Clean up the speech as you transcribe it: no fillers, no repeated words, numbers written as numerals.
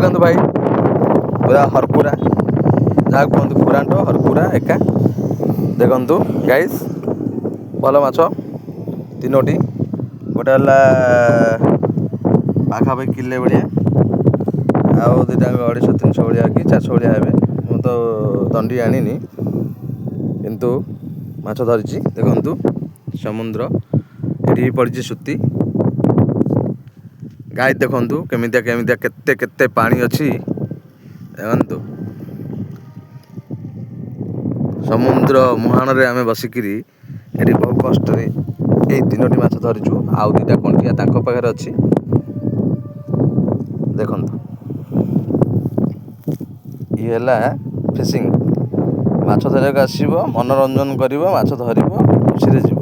ଦେଖନ୍ତୁ ଭାଇ ପୁରା ହରପୁରା ଯାହାକୁ କୁହନ୍ତୁ ପୁରାଣ୍ଟ ହରପୁରା ଏକା ଦେଖନ୍ତୁ ଗାଇସ୍ ଭଲ ମାଛ ତିନୋଟି ଗୋଟେ ହେଲା ପାଖାପାଖି କିଲେ ଭଳିଆ ଆଉ ଦୁଇଟା 250-300 ଭଳିଆ କି 400 ଭଳିଆ ହେବେ। ମୁଁ ତ ଦଣ୍ଡି ଆଣିନି କିନ୍ତୁ ମାଛ ଧରିଛି ଦେଖନ୍ତୁ ସମୁଦ୍ର ଏଠି ପଡ଼ିଛି ସୂତି ଗାଈ ଦେଖନ୍ତୁ କେମିତିଆ କେତେ ପାଣି ଅଛି ଦେଖନ୍ତୁ ସମୁଦ୍ର ମୁହାଣରେ ଆମେ ବସିକିରି ଏଠି ବହୁ କଷ୍ଟରେ ଏଇ 3ଟି ମାଛ ଧରିଛୁ ଆଉ 2ଟା କଣ୍ଟିଆ ତାଙ୍କ ପାଖରେ ଅଛି ଦେଖନ୍ତୁ ଇଏ ହେଲା ଫିସିଂ ମାଛ ଧରିବାକୁ ଆସିବ ମନୋରଞ୍ଜନ କରିବ ମାଛ ଧରିବ ଖୁସିରେ ଯିବ।